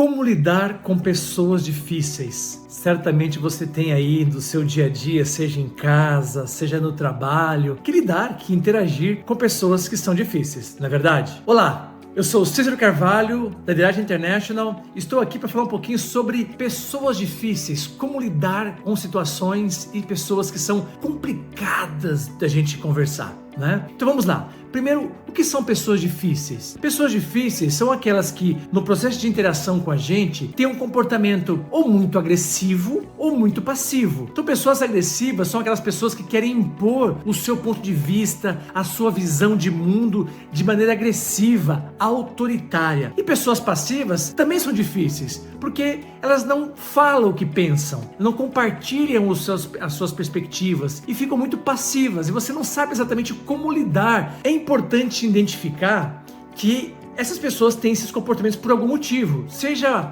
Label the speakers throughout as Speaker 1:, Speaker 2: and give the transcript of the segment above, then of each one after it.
Speaker 1: Como lidar com pessoas difíceis? Certamente você tem aí no seu dia a dia, seja em casa, seja no trabalho, que interagir com pessoas que são difíceis, não é verdade? Olá! Eu sou o Cícero Carvalho, da Dirage International. Estou aqui para falar um pouquinho sobre pessoas difíceis, como lidar com situações e pessoas que são complicadas da gente conversar, né? Então vamos lá. Primeiro, o que são pessoas difíceis? Pessoas difíceis são aquelas que, no processo de interação com a gente, têm um comportamento ou muito agressivo ou muito passivo. Então, pessoas agressivas são aquelas pessoas que querem impor o seu ponto de vista, a sua visão de mundo de maneira agressiva, autoritária. E pessoas passivas também são difíceis, porque elas não falam o que pensam, não compartilham as suas perspectivas e ficam muito passivas e você não sabe exatamente como lidar. É importante identificar que essas pessoas têm esses comportamentos por algum motivo, seja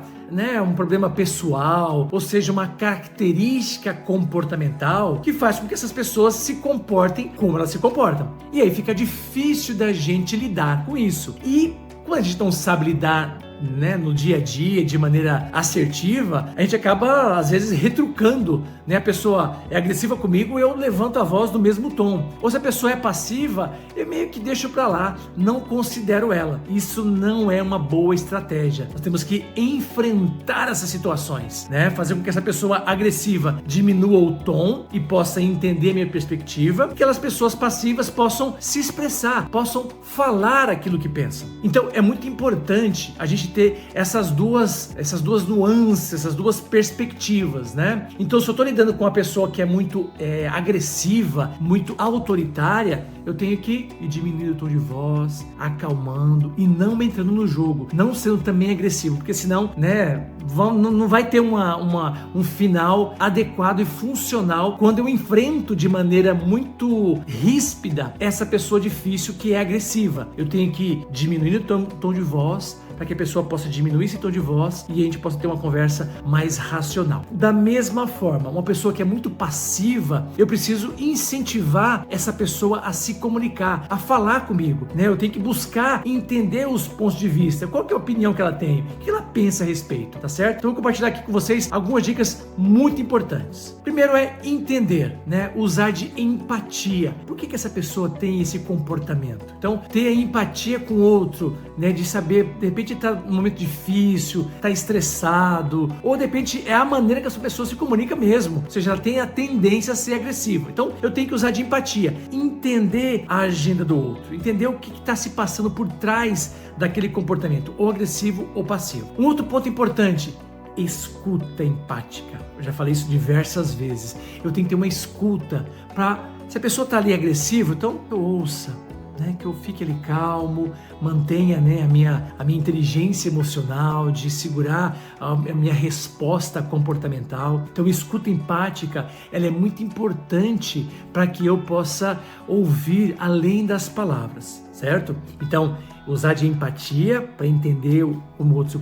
Speaker 1: um problema pessoal, ou seja, uma característica comportamental que faz com que essas pessoas se comportem como elas se comportam. E aí fica difícil da gente lidar com isso. E quando a gente não sabe lidar no dia a dia, de maneira assertiva, a gente acaba, às vezes, retrucando, A pessoa é agressiva comigo, eu levanto a voz do mesmo tom. Ou se a pessoa é passiva, eu meio que deixo pra lá, não considero ela. Isso não é uma boa estratégia. Nós temos que enfrentar essas situações, Fazer com que essa pessoa agressiva diminua o tom e possa entender a minha perspectiva, que aquelas pessoas passivas possam se expressar, possam falar aquilo que pensam. Então, é muito importante a gente ter essas duas nuances, essas duas perspectivas, Então, se eu estou lidando com uma pessoa que é muito agressiva, muito autoritária, eu tenho que ir diminuindo o tom de voz, acalmando e não entrando no jogo, não sendo também agressivo, porque senão, não vai ter um final adequado e funcional quando eu enfrento de maneira muito ríspida essa pessoa difícil que é agressiva. Eu tenho que diminuir o tom de voz, para que a pessoa possa diminuir esse tom de voz e a gente possa ter uma conversa mais racional. Da mesma forma, uma pessoa que é muito passiva, eu preciso incentivar essa pessoa a se comunicar, a falar comigo, Eu tenho que buscar entender os pontos de vista, qual que é a opinião que ela tem, o que ela pensa a respeito, tá certo? Então eu vou compartilhar aqui com vocês algumas dicas muito importantes. Primeiro é entender, Usar de empatia. Por que essa pessoa tem esse comportamento? Então, ter a empatia com o outro, de saber, de repente, está num momento difícil, está estressado, ou de repente é a maneira que essa pessoa se comunica mesmo, ou seja, ela tem a tendência a ser agressiva. Então eu tenho que usar de empatia, entender a agenda do outro, entender o que está se passando por trás daquele comportamento, ou agressivo ou passivo. Um outro ponto importante: escuta empática. Eu já falei isso diversas vezes. Eu tenho que ter uma escuta para, se a pessoa está ali agressiva, então eu ouça. Que eu fique ali calmo, mantenha a minha inteligência emocional, de segurar a minha resposta comportamental. Então, escuta empática, ela é muito importante para que eu possa ouvir além das palavras, certo? Então, usar de empatia para entender como o outro se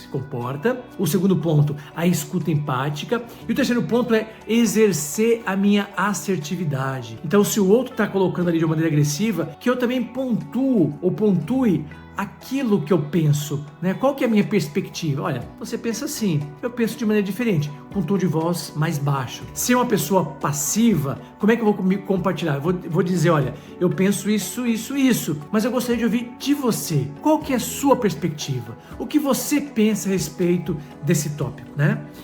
Speaker 1: comporta. O segundo ponto, a escuta empática. E o terceiro ponto é exercer a minha assertividade. Então, se o outro está colocando ali de uma maneira agressiva, que eu também pontue aquilo que eu penso, Qual que é a minha perspectiva? Olha, você pensa assim, eu penso de maneira diferente, com um tom de voz mais baixo. Se é uma pessoa passiva, como é que eu vou me compartilhar? Eu vou dizer, olha, eu penso isso, mas eu gostaria de ouvir de você. Qual que é a sua perspectiva? O que você pensa a respeito desse tópico,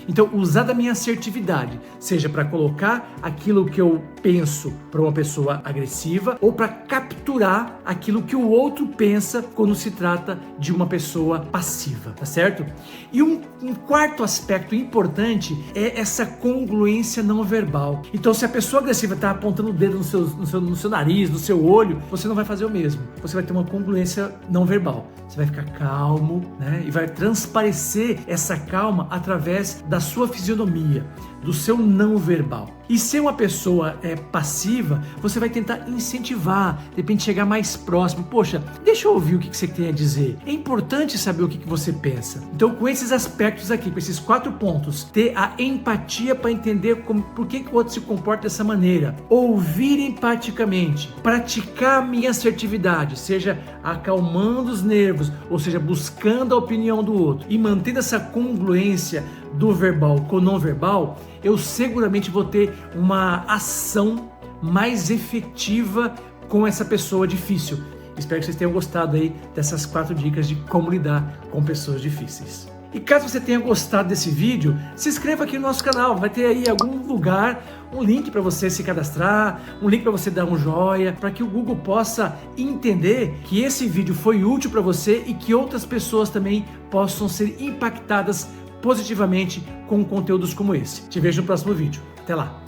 Speaker 1: Então, usar da minha assertividade, seja para colocar aquilo que eu penso para uma pessoa agressiva ou para capturar aquilo que o outro pensa quando se trata de uma pessoa passiva, tá certo? E um quarto aspecto importante é essa congruência não verbal. Então, se a pessoa agressiva está apontando o dedo no seu nariz, no seu olho, você não vai fazer o mesmo. Você vai ter uma congruência não verbal. Você vai ficar calmo, E vai transparecer essa calma através da sua fisionomia, do seu não verbal. E ser uma pessoa passiva, você vai tentar incentivar, de repente chegar mais próximo. Poxa, deixa eu ouvir o que você tem a dizer. É importante saber o que você pensa. Então, com esses aspectos aqui, com esses 4 pontos, ter a empatia para entender por que o outro se comporta dessa maneira, ouvir empaticamente, praticar a minha assertividade, seja acalmando os nervos, ou seja, buscando a opinião do outro e mantendo essa congruência do verbal com o não verbal, eu seguramente vou ter uma ação mais efetiva com essa pessoa difícil. Espero que vocês tenham gostado aí dessas 4 dicas de como lidar com pessoas difíceis. E caso você tenha gostado desse vídeo, se inscreva aqui no nosso canal, vai ter aí em algum lugar um link para você se cadastrar, um link para você dar um joinha, para que o Google possa entender que esse vídeo foi útil para você e que outras pessoas também possam ser impactadas positivamente com conteúdos como esse. Te vejo no próximo vídeo. Até lá!